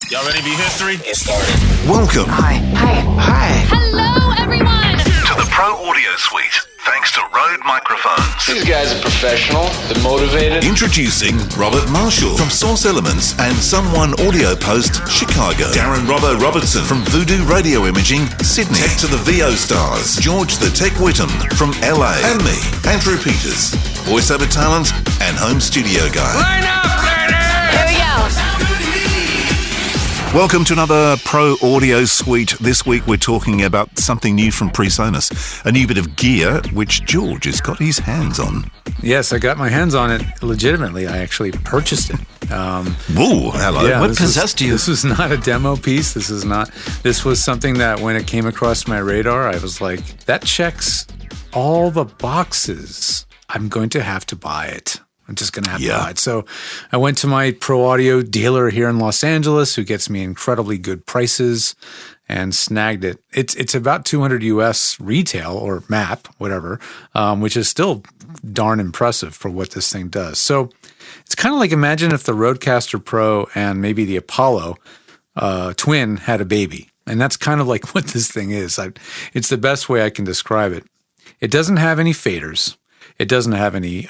Y'all ready to be history? Get started. Welcome. Hi. Hello, everyone. To the Pro Audio Suite, thanks to RØDE microphones. These guys are professional. They're motivated. Introducing Robert Marshall from Source Elements and Someone Audio Post, Chicago. Darren Robbo Robertson from Voodoo Radio Imaging, Sydney. Tech to the VO Stars, George the Tech Whittam from LA. And me, Andrew Peters, voiceover talent and home studio guy. Line up, ladies! Here we go. Welcome to another Pro Audio Suite. This week we're talking about something new from Presonus, a new bit of gear which George has got his hands on. Yes, I got my hands on it legitimately. I actually purchased it. Whoa, hello. Yeah, What possessed you? This was not a demo piece. This was something that when it came across my radar, I was like, that checks all the boxes. I'm going to have to buy it. I'm just going to have to buy it. So I went to my Pro Audio dealer here in Los Angeles who gets me incredibly good prices and snagged it. It's about 200 US retail or MAP, whatever, which is still darn impressive for what this thing does. So it's kind of like imagine if the Rodecaster Pro and maybe the Apollo twin had a baby. And that's kind of like what this thing is. It's the best way I can describe it. It doesn't have any faders. It doesn't have any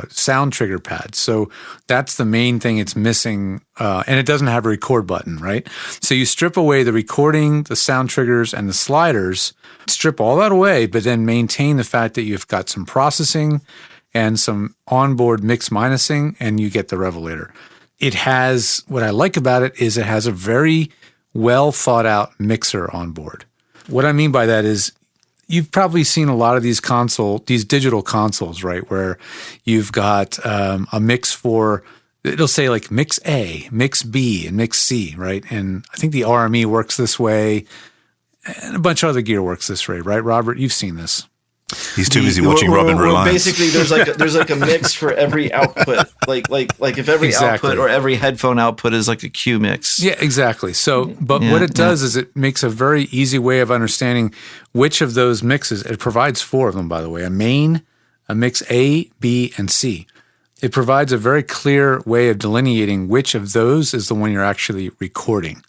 sound trigger pads. So that's the main thing it's missing. And it doesn't have a record button, right? So you strip away the recording, the sound triggers, and the sliders, strip all that away, but then maintain the fact that you've got some processing and some onboard mix minusing, and you get the Revelator. It has, what I like about it is it has a very well thought out mixer on board. What I mean by that is, you've probably seen a lot of these digital consoles, right? Where you've got a mix for, it'll say like mix A, mix B, and mix C, right? And I think the RME works this way, and a bunch of other gear works this way, right, Robert? You've seen this. He's too busy watching Robin Reliance. Basically, there's like a mix for every output. Like if every output or every headphone output is like a Q mix. Yeah, exactly. So, but what it does is it makes a very easy way of understanding which of those mixes. It provides 4 of them, by the way: a main, a mix A, B, and C. It provides a very clear way of delineating which of those is the one you're actually recording,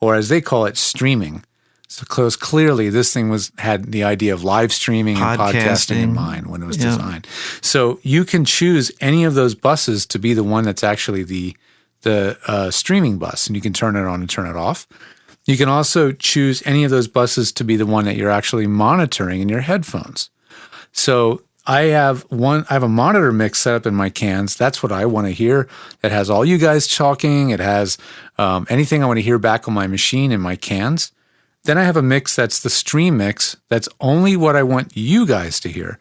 or as they call it, streaming. So clearly, this thing had the idea of live streaming and podcasting in mind when it was designed. So you can choose any of those buses to be the one that's actually the streaming bus, and you can turn it on and turn it off. You can also choose any of those buses to be the one that you're actually monitoring in your headphones. So I have a monitor mix set up in my cans. That's what I want to hear. That has all you guys talking. It has anything I want to hear back on my machine in my cans. Then I have a mix that's the stream mix. That's only what I want you guys to hear.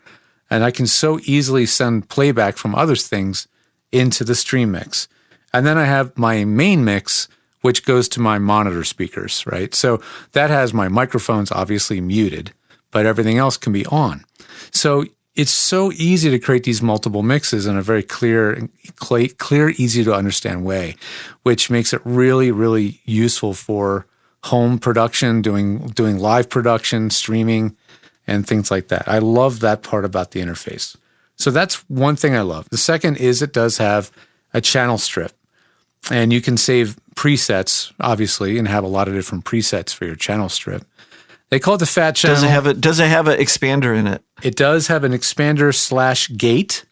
And I can so easily send playback from other things into the stream mix. And then I have my main mix, which goes to my monitor speakers, right? So that has my microphones obviously muted, but everything else can be on. So it's so easy to create these multiple mixes in a very clear, easy to understand way, which makes it really, really useful for home production, doing live production, streaming, and things like that. I love that part about the interface. So that's one thing I love. The second is it does have a channel strip, and you can save presets, obviously, and have a lot of different presets for your channel strip. They call it the fat channel. Does it have an expander in it? It does have an expander/gate,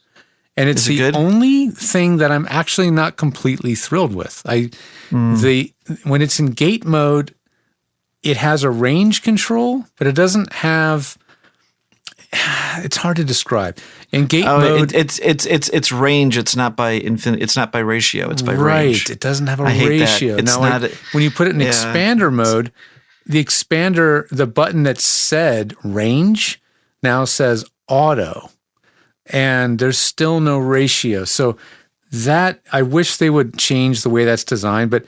and it's the only thing that I'm actually not completely thrilled with. When it's in gate mode, it has a range control, but it doesn't have. It's hard to describe. In gate mode, it's range. It's not by infinite. It's not by ratio. It's by range. Right. It doesn't have a ratio. It's now, not. When you put it in expander mode, the expander, the button that said range, now says auto, and there's still no ratio. So that I wish they would change the way that's designed, but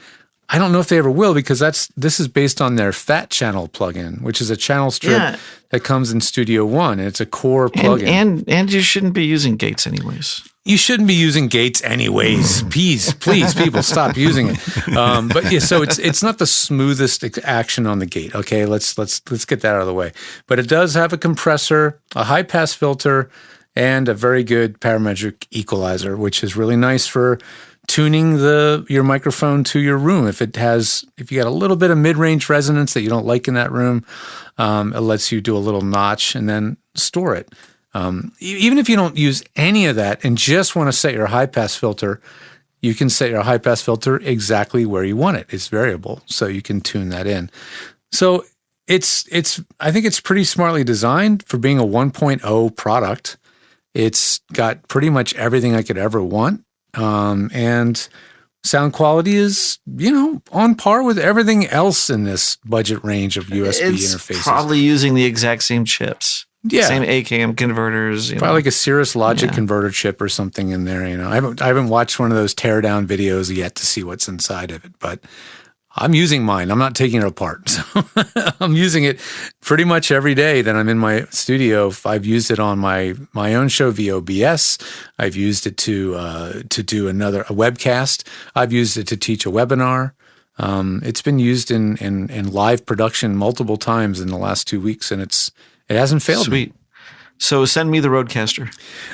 I don't know if they ever will, because this is based on their Fat Channel plugin, which is a channel strip that comes in Studio One, and it's a core plugin. And you shouldn't be using gates anyways. You shouldn't be using gates anyways. Please, people, stop using it. But yeah, so it's not the smoothest action on the gate. Okay, let's get that out of the way. But it does have a compressor, a high pass filter, and a very good parametric equalizer, which is really nice for tuning your microphone to your room. If you got a little bit of mid-range resonance that you don't like in that room, it lets you do a little notch and then store it. Even if you don't use any of that and just want to set your high-pass filter, you can set your high-pass filter exactly where you want it. It's variable, so you can tune that in. So I think it's pretty smartly designed for being a 1.0 product. It's got pretty much everything I could ever want. And sound quality is, on par with everything else in this budget range of USB interfaces. It's probably using the exact same chips. Yeah. Same AKM converters. Probably like a Cirrus Logic converter chip or something in there. I haven't watched one of those teardown videos yet to see what's inside of it, but I'm using mine. I'm not taking it apart. So I'm using it pretty much every day that I'm in my studio. I've used it on my own show via OBS. I've used it to do a webcast. I've used it to teach a webinar. It's been used in live production multiple times in the last 2 weeks, and it hasn't failed me. Sweet. So send me the Rodecaster.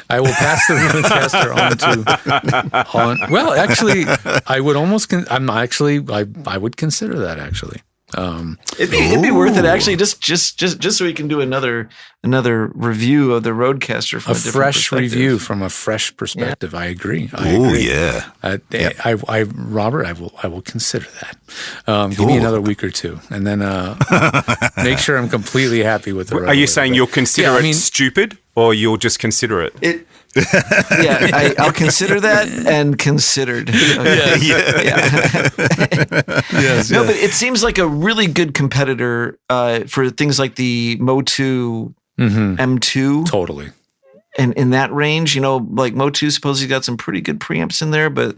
I will pass the Rodecaster on. Well, actually, I would almost. I would consider that actually. It'd be worth it actually, just so we can do another review of the Rodecaster from a fresh review from a fresh perspective. Yeah. I agree. Oh yeah. Robert, I will consider that. Give me another week or two, and then make sure I'm completely happy with the. Are you saying you'll consider it stupid, or you'll just consider it? I'll consider that and considered. Okay. Yes, no, but it seems like a really good competitor for things like the Motu M2. Totally. And in that range, like Motu supposedly got some pretty good preamps in there, but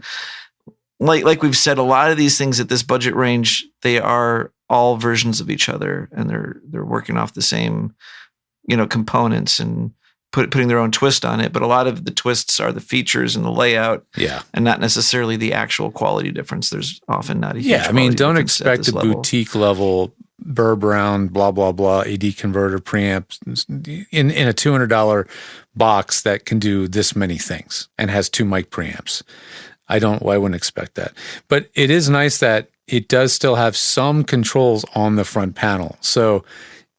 like we've said, a lot of these things at this budget range, they are all versions of each other, and they're working off the same, components and putting their own twist on it, but a lot of the twists are the features and the layout, and not necessarily the actual quality difference. There's often not a huge don't expect a boutique level Burr Brown blah blah blah AD converter preamp in a $200 box that can do this many things and has 2 mic preamps. I wouldn't expect that, but it is nice that it does still have some controls on the front panel. So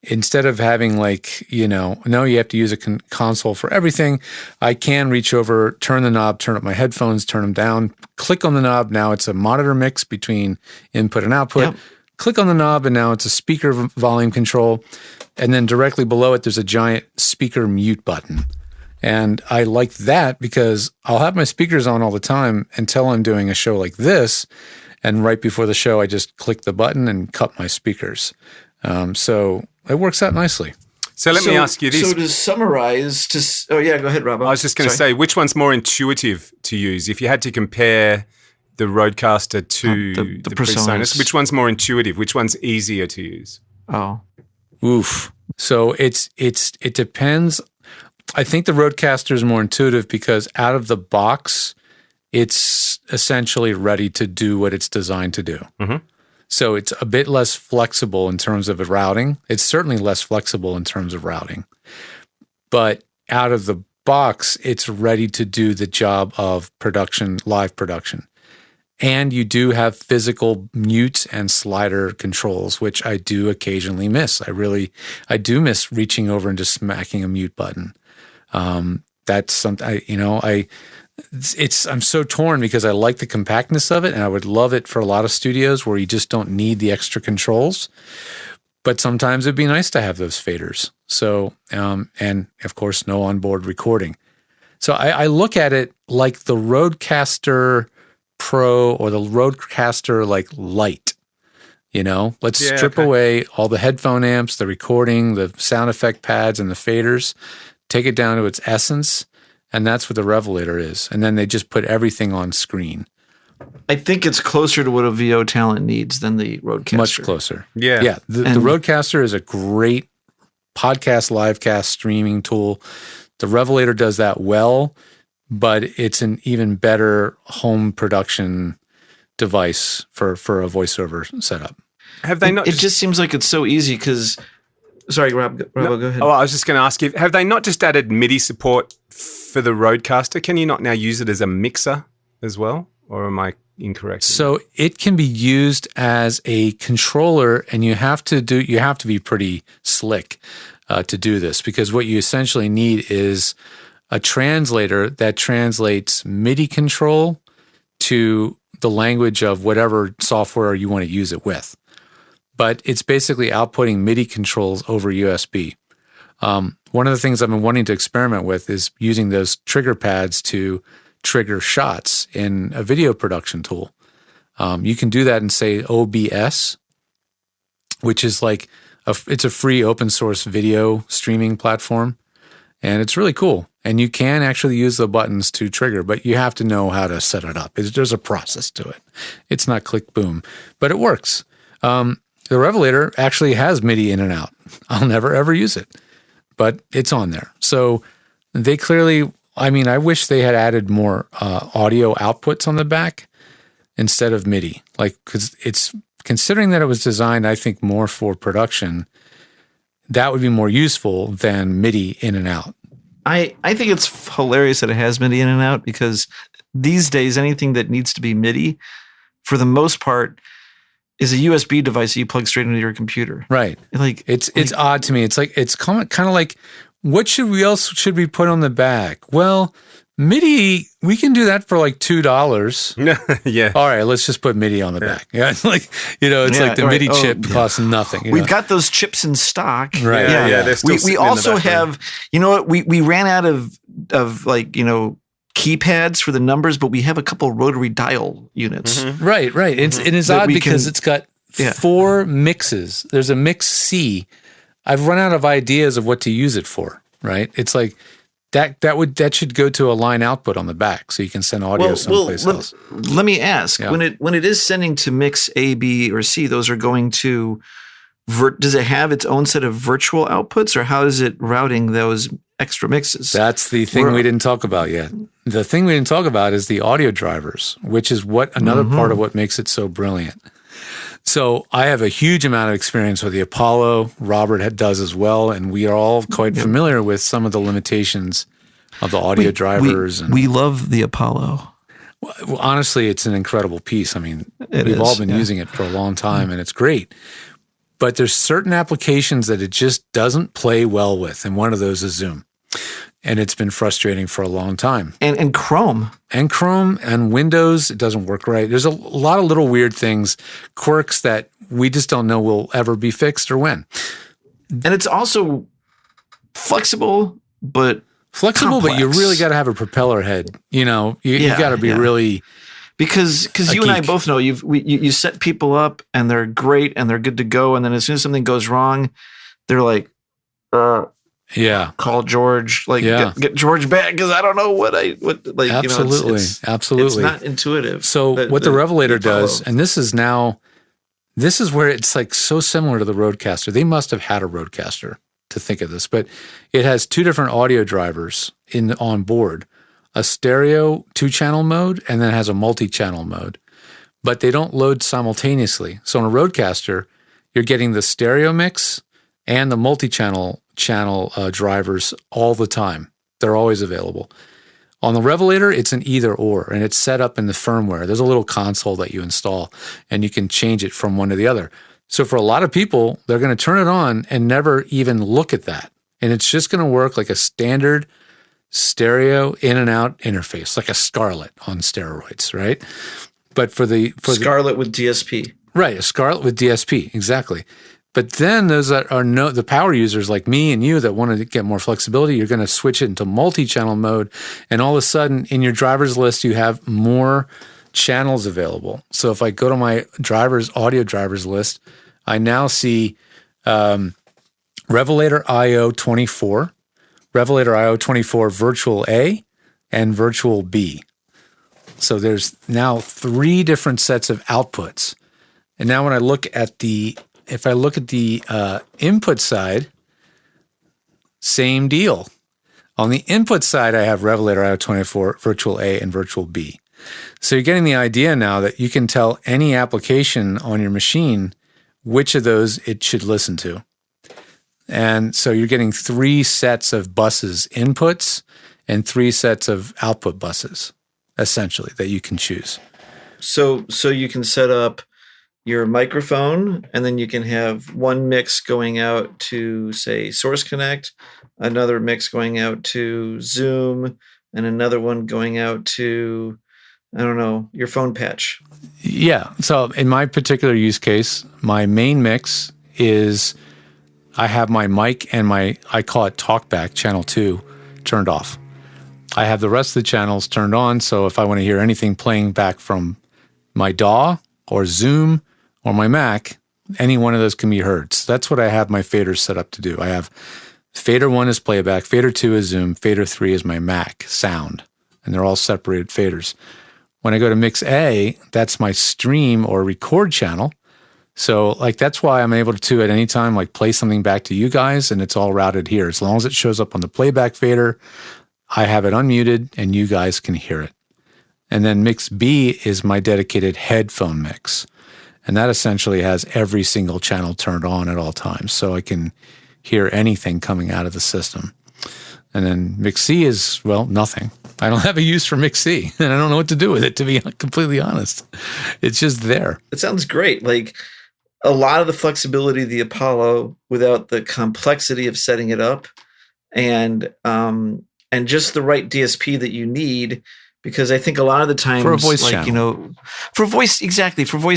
instead of having you have to use a console for everything, I can reach over, turn the knob, turn up my headphones, turn them down, click on the knob. Now it's a monitor mix between input and output. Yep. Click on the knob, and now it's a speaker volume control. And then directly below it, there's a giant speaker mute button. And I like that because I'll have my speakers on all the time until I'm doing a show like this. And right before the show, I just click the button and cut my speakers. So it works out nicely. So let me ask you this. So to summarize, go ahead, Rob. I was just going to say, which one's more intuitive to use? If you had to compare the Rodecaster to the Presonus, which one's more intuitive? Which one's easier to use? Oh. Oof. So it depends. I think the Rodecaster is more intuitive because out of the box, it's essentially ready to do what it's designed to do. Mm-hmm. So it's a bit less flexible in terms of routing. It's certainly less flexible in terms of routing. But out of the box, it's ready to do the job of production, live production. And you do have physical mute and slider controls, which I do occasionally miss. I do miss reaching over and just smacking a mute button. That's something, I'm so torn because I like the compactness of it, and I would love it for a lot of studios where you just don't need the extra controls. But sometimes it'd be nice to have those faders. So, and of course, no onboard recording. So I look at it like the Rodecaster Pro or the Rodecaster Lite. Let's strip away all the headphone amps, the recording, the sound effect pads, and the faders. Take it down to its essence. And that's what the Revelator is. And then they just put everything on screen. I think it's closer to what a VO talent needs than the Rodecaster. Much closer. Yeah. Yeah. The Rodecaster is a great podcast, livecast streaming tool. The Revelator does that well, but it's an even better home production device for a voiceover setup. Have they not? It just seems like it's so easy because... Sorry, Rob, go ahead. Oh, I was just going to ask you, have they not just added MIDI support for the Rodecaster? Can you not now use it as a mixer as well? or am I incorrect? So it can be used as a controller, and you have to be pretty slick to do this, because what you essentially need is a translator that translates MIDI control to the language of whatever software you want to use it with. But it's basically outputting MIDI controls over USB. One of the things I've been wanting to experiment with is using those trigger pads to trigger shots in a video production tool. You can do that in, say, OBS, which is like it's a free open source video streaming platform, and it's really cool. And you can actually use the buttons to trigger, but you have to know how to set it up. There's a process to it. It's not click boom, but it works. The Revelator actually has MIDI in and out. I'll never ever use it, but it's on there. So they clearly, I mean, I wish they had added more audio outputs on the back instead of MIDI. Like, because it's, considering that it was designed, I think, more for production, that would be more useful than MIDI in and out. I think it's hilarious that it has MIDI in and out, because these days anything that needs to be MIDI, for the most part, is a USB device that you plug straight into your computer. Right. Like it's odd to me. It's like, it's kind of like, what should we put on the back? Well, MIDI, we can do that for like $2. Yeah. All right, let's just put MIDI on the back. Yeah, it's like, it's like the MIDI chip costs nothing. We've got those chips in stock. Right. Yeah. We also have, we ran out of keypads for the numbers, but we have a couple rotary dial units. Mm-hmm. Right. It's odd because it's got 4 mixes. There's a mix C. I've run out of ideas of what to use it for, right? It's like that should go to a line output on the back, so you can send audio someplace else. Let me ask, when it is sending to mix A, B, or C, those are going to does it have its own set of virtual outputs, or how is it routing those extra mixes? That's the thing we didn't talk about yet. The thing we didn't talk about is the audio drivers, which is another part of what makes it so brilliant. So I have a huge amount of experience with the Apollo. Robert does as well, and we are all quite familiar with some of the limitations of the audio drivers. We love the Apollo. Well, honestly, it's an incredible piece. I mean, we've all been using it for a long time, and it's great. But there's certain applications that it just doesn't play well with, and one of those is Zoom. And it's been frustrating for a long time. And Chrome. And Chrome and Windows, it doesn't work right. There's a lot of little weird things, quirks that we just don't know will ever be fixed or when. And it's also flexible, but complex. But you really got to have a propeller head. You got to be really... Because you and I both know you set people up and they're great and they're good to go, and then as soon as something goes wrong, they're like, call George, get George back, because I don't know what absolutely. It's not intuitive. So what the Revelator does, and this is where it's like so similar to the Rodecaster. They must have had a Rodecaster to think of this, but it has 2 different audio drivers on board. A stereo 2-channel mode, and then it has a multi-channel mode. But they don't load simultaneously. So on a Rodecaster, you're getting the stereo mix and the multi-channel drivers all the time. They're always available. On the Revelator, it's an either or, and it's set up in the firmware. There's a little console that you install, and you can change it from one to the other. So for a lot of people, they're going to turn it on and never even look at that. And it's just going to work like a standard stereo in and out interface, like a Scarlett on steroids, right? But for Scarlett with DSP. Right, a Scarlett with DSP, exactly. But then those that are the power users like me and you that want to get more flexibility, you're going to switch it into multi-channel mode, and all of a sudden in your driver's list you have more channels available. So if I go to my audio drivers list, I now see Revelator IO 24, Revelator IO 24 Virtual A, and Virtual B. So there's now 3 different sets of outputs. And now when I look at the input side, same deal. On the input side, I have Revelator IO 24 Virtual A and Virtual B. So you're getting the idea now that you can tell any application on your machine which of those it should listen to. And so you're getting 3 sets of buses inputs and 3 sets of output buses, essentially, that you can choose. So you can set up your microphone, and then you can have one mix going out to, say, Source Connect, another mix going out to Zoom, and another one going out to, I don't know, your phone patch. Yeah. So in my particular use case, my main mix is I have my mic and I call it talkback channel 2 turned off. I have the rest of the channels turned on, so if I want to hear anything playing back from my DAW or Zoom or my Mac, any one of those can be heard. So that's what I have my faders set up to do. I have fader 1 is playback, fader 2 is Zoom, fader 3 is my Mac sound, and they're all separated faders. When I go to mix A, that's my stream or record channel. So like that's why I'm able to at any time like play something back to you guys, and it's all routed here. As long as it shows up on the playback fader, I have it unmuted and you guys can hear it. And then mix B is my dedicated headphone mix. And that essentially has every single channel turned on at all times, so I can hear anything coming out of the system. And then mix C is, well, nothing. I don't have a use for mix C, and I don't know what to do with it, to be completely honest. It's just there. It sounds great. Like a lot of the flexibility of the Apollo without the complexity of setting it up, and just the right DSP that you need. Because I think a lot of the times, for a voice channel. For voice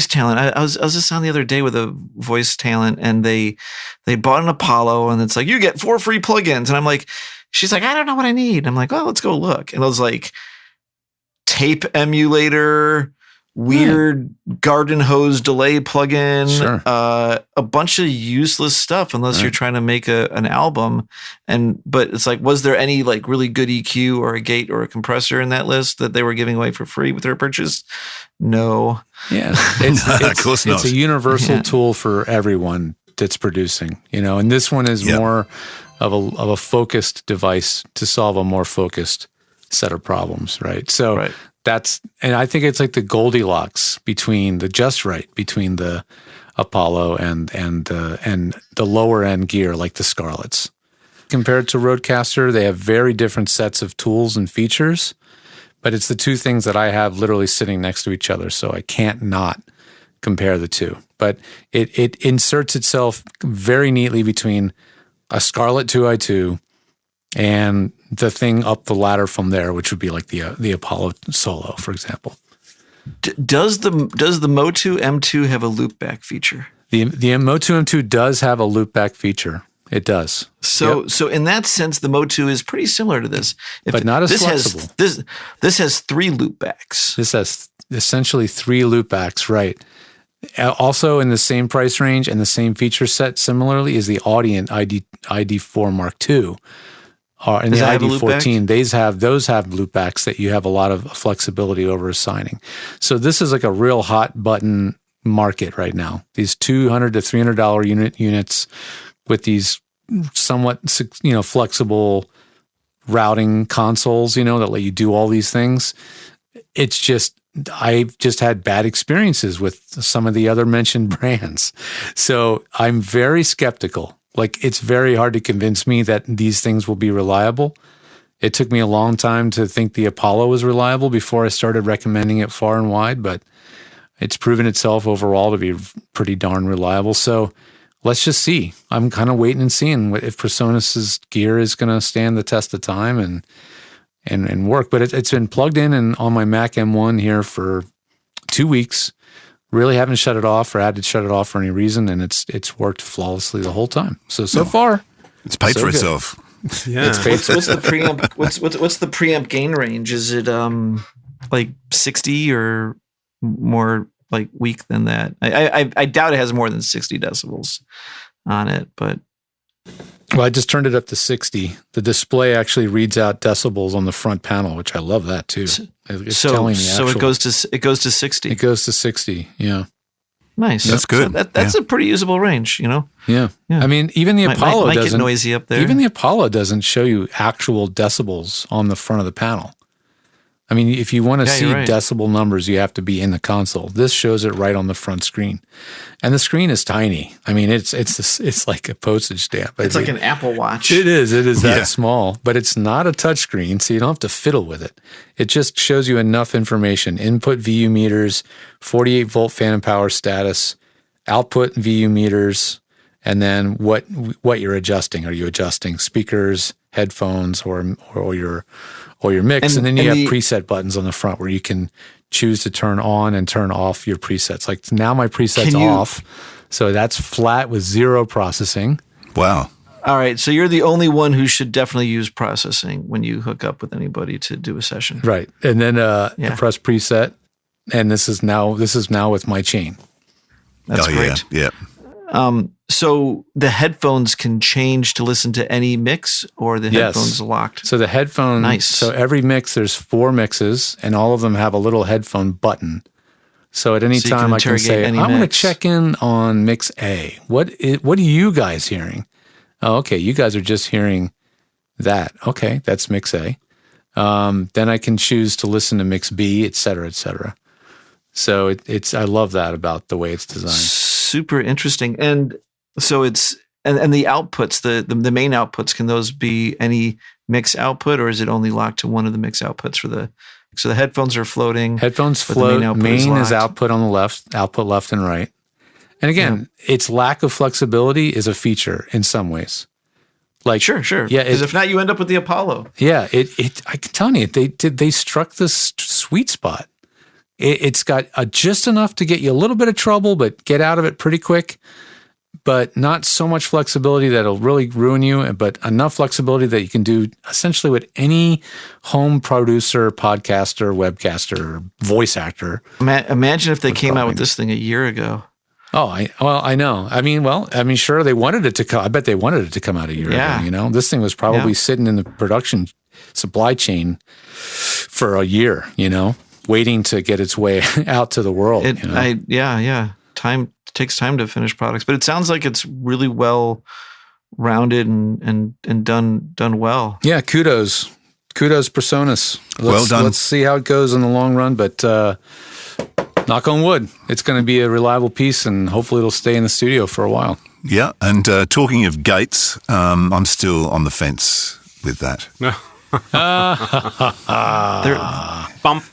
talent. I was just on the other day with a voice talent, and they bought an Apollo, and it's like, you get 4 free plugins. And I'm like, she's like, I don't know what I need. I'm like, well, let's go look. And I was like, tape emulator, weird garden hose delay plugin, sure. A bunch of useless stuff unless you're trying to make an album. But it's like, was there any like really good EQ or a gate or a compressor in that list that they were giving away for free with their purchase? No. Yeah, of course not. It's a universal tool for everyone that's producing, and this one is more of a focused device to solve a more focused set of problems, right? So and I think it's like the Goldilocks between the Apollo and the lower end gear like the Scarletts. Compared to Rodecaster, they have very different sets of tools and features, but it's the two things that I have literally sitting next to each other, so I can't not compare the two. But it inserts itself very neatly between a Scarlett 2i2 and the thing up the ladder from there, which would be like the Apollo Solo, for example. Does the Motu M2 have a loopback feature? The Motu M2 does have a loopback feature. It does. So in that sense, the Motu is pretty similar to this, but not as flexible. This has 3 loopbacks. This has essentially 3 loopbacks, right? Also in the same price range and the same feature set, similarly, is the Audient ID4 Mark II. And the ID14, those have loopbacks that you have a lot of flexibility over assigning. So this is like a real hot button market right now. These $200 to $300 units with these somewhat flexible routing consoles, that let you do all these things. It's just I've just had bad experiences with some of the other mentioned brands, so I'm very skeptical. Like, it's very hard to convince me that these things will be reliable. It took me a long time to think the Apollo was reliable before I started recommending it far and wide, but it's proven itself overall to be pretty darn reliable. So let's just see. I'm kind of waiting and seeing if Presonus's gear is going to stand the test of time and work. But it's been plugged in and on my Mac M1 here for 2 weeks. Really haven't shut it off or had to shut it off for any reason, and it's worked flawlessly the whole time. So far, it's paid for itself. Yeah. What's the preamp? What's the preamp gain range? Is it like 60 or more like weak than that? I doubt it has more than 60 decibels on it, but. Well, I just turned it up to 60. The display actually reads out decibels on the front panel, which I love that too. It's telling me it goes to 60. It goes to 60. Yeah. Nice. That's good. So that's a pretty usable range, Yeah. I mean, even the Apollo might doesn't get noisy up there. Even the Apollo doesn't show you actual decibels on the front of the panel. I mean, if you want to see you're right. decibel numbers, you have to be in the console. This shows it right on the front screen, and the screen is tiny. I mean, it's like a postage stamp. It's like an Apple Watch. It is that small, but it's not a touch screen, so you don't have to fiddle with it. It just shows you enough information: input VU meters, 48 volt phantom power status, output VU meters, and then what you're adjusting. Are you adjusting speakers, headphones, or your mix? And then you have preset buttons on the front where you can choose to turn on and turn off your presets. Like now my preset's off, so that's flat with zero processing. Wow. All right, so you're the only one who should definitely use processing when you hook up with anybody to do a session. Right. And then I press preset, and this is now with my chain. That's great. Yeah. So the headphones can change to listen to any mix, or the headphones locked? So the headphone, nice. So every mix, there's 4 mixes, and all of them have a little headphone button. So at any time I can say, I want to check in on mix A. What are you guys hearing? Oh, okay, you guys are just hearing that. Okay, that's mix A. Then I can choose to listen to mix B, et cetera, et cetera. So I love that about the way it's designed. Super interesting. And so it's and the outputs, the main outputs, can those be any mix output, or is it only locked to one of the mix outputs for the? So the headphones are floating. Headphones float. Main is output on the left, output left and right. And again, its lack of flexibility is a feature in some ways. Like sure, yeah. Because if not, you end up with the Apollo. Yeah, I can tell you, they struck this sweet spot. It's got just enough to get you a little bit of trouble, but get out of it pretty quick. But not so much flexibility that it'll really ruin you, but enough flexibility that you can do essentially what any home producer, podcaster, webcaster, voice actor. Imagine if they came out with this thing a year ago. Oh, I know. I mean, sure, they wanted it to come. I bet they wanted it to come out a year ago. You know, this thing was probably sitting in the production supply chain for a year. You know, waiting to get its way out to the world. Time takes time to finish products, but it sounds like it's really well rounded and done well. Yeah, kudos, Presonus. Well done. Let's see how it goes in the long run, but knock on wood, it's going to be a reliable piece, and hopefully it'll stay in the studio for a while. Yeah, and talking of gates, I'm still on the fence with that.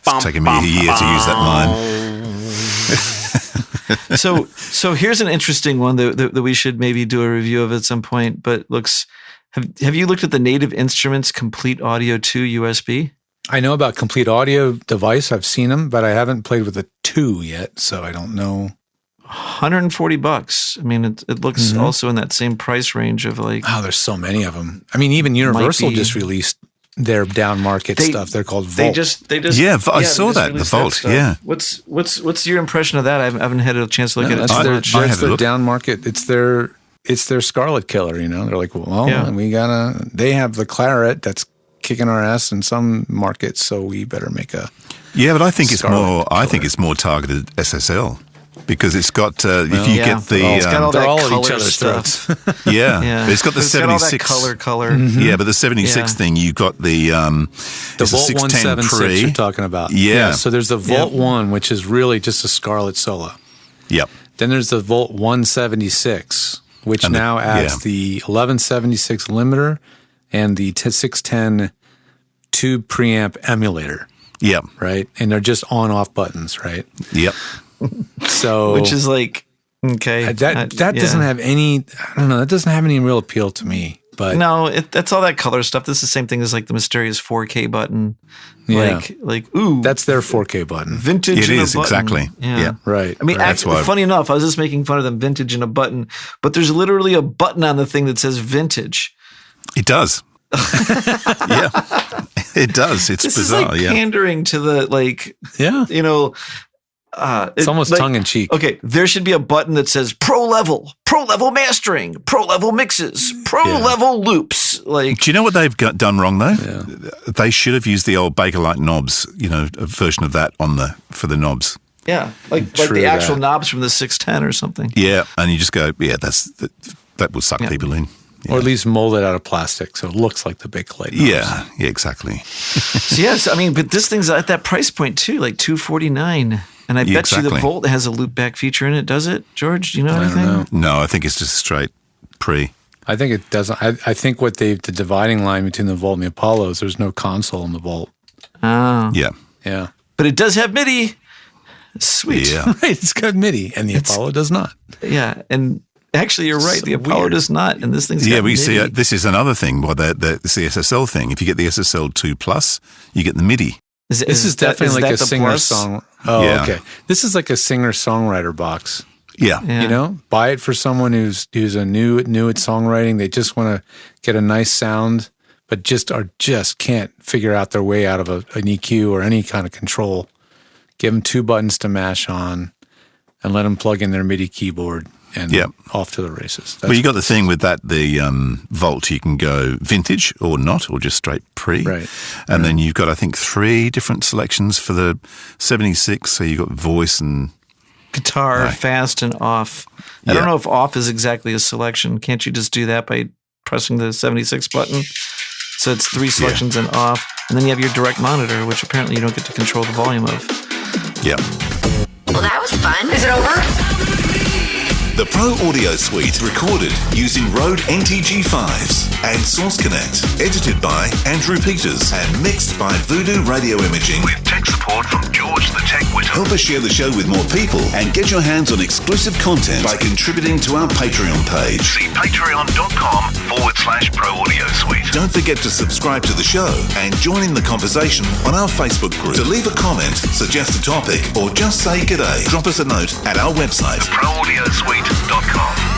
It's taken me a year to use that line. So here's an interesting one that we should maybe do a review of at some point. But have you looked at the Native Instruments Complete Audio 2 USB? I know about Complete Audio device. I've seen them, but I haven't played with the 2 yet, so I don't know. $140. I mean, it looks also in that same price range of like. Oh, there's so many of them. I mean, even Universal just released their down market stuff. They're called Volt. I saw that, the Volt. Yeah. What's your impression of that? I haven't had a chance to look at it. That's their down market. It's their Scarlet Killer. You know, they're like, they have the Claret that's kicking our ass in some markets, so we better make a. Yeah, but I think it's more. I think it's more targeted SSL. Because it's got, if you get the... it's got all that all color each other's stuff. But it's got the 76... Got all that color. Mm-hmm. Yeah, but the 76 thing, you've got the Volt 176 you're talking about. Yeah. So there's the Volt 1, which is really just a Scarlet Solo. Yep. Then there's the Volt 176, which now adds the 1176 limiter and the 610 tube preamp emulator. Yep. Right? And they're just on-off buttons, right? Yep. So, which is like, okay, that doesn't have any. I don't know. That doesn't have any real appeal to me. But no, that's all that color stuff. This is the same thing as like the mysterious 4K button. Yeah. Like ooh, that's their 4K button. Vintage. It in is a button. exactly. Yeah. Right. I mean, actually, funny enough, I was just making fun of them, vintage in a button, but there's literally a button on the thing that says vintage. It does. Yeah, it does. It's this bizarre. Is like pandering to the you know. It's almost tongue in cheek. Okay, there should be a button that says pro level mastering, pro level mixes, pro level loops. Like, do you know what they've done wrong though? Yeah. They should have used the old Bakelite knobs. You know, a version of that for the knobs. Yeah, like the actual knobs from the 610 or something. Yeah, and you just go, that will suck people in. Or at least mold it out of plastic so it looks like the big clay knobs. Yeah, exactly. So yes, I mean, but this thing's at that price point too, like $249. And I bet you the Volt has a loopback feature in it, does it, George? Do you know anything? I don't know. No, I think it's just straight pre. I think it doesn't. I think the dividing line between the Volt and the Apollo is there's no console in the Volt. Oh. Yeah. Yeah. But it does have MIDI. Sweet. Yeah. Right, it's got MIDI, and the Apollo does not. Yeah, and actually you're right, the Apollo does not, and this thing's got we MIDI. see this is another thing, it's the SSL thing. If you get the SSL 2 Plus, you get the MIDI. This is definitely like a singer-song. Oh, Yeah. okay. This is like a singer-songwriter box. Yeah. You know, buy it for someone who's a new at songwriting. They just want to get a nice sound, but just can't figure out their way out of an EQ or any kind of control. Give them 2 buttons to mash on, and let them plug in their MIDI keyboard and off to the races. Well, you got the thing with that, the Volt, you can go vintage or not, or just straight pre. Right. And then you've got, I think, 3 different selections for the 76. So you've got voice and guitar, fast and off. I don't know if off is exactly a selection. Can't you just do that by pressing the 76 button? So it's 3 selections and off. And then you have your direct monitor, which apparently you don't get to control the volume of. Yeah. Well, that was fun. Is it over? The Pro Audio Suite recorded using Rode NTG5s and Source Connect. Edited by Andrew Peters and mixed by Voodoo Radio Imaging. With tech support from George the Tech Whittam. Help us share the show with more people and get your hands on exclusive content by contributing to our Patreon page. See patreon.com/Pro Audio Suite. Don't forget to subscribe to the show and join in the conversation on our Facebook group. To leave a comment, suggest a topic, or just say g'day, drop us a note at our website, proaudiosuite.com.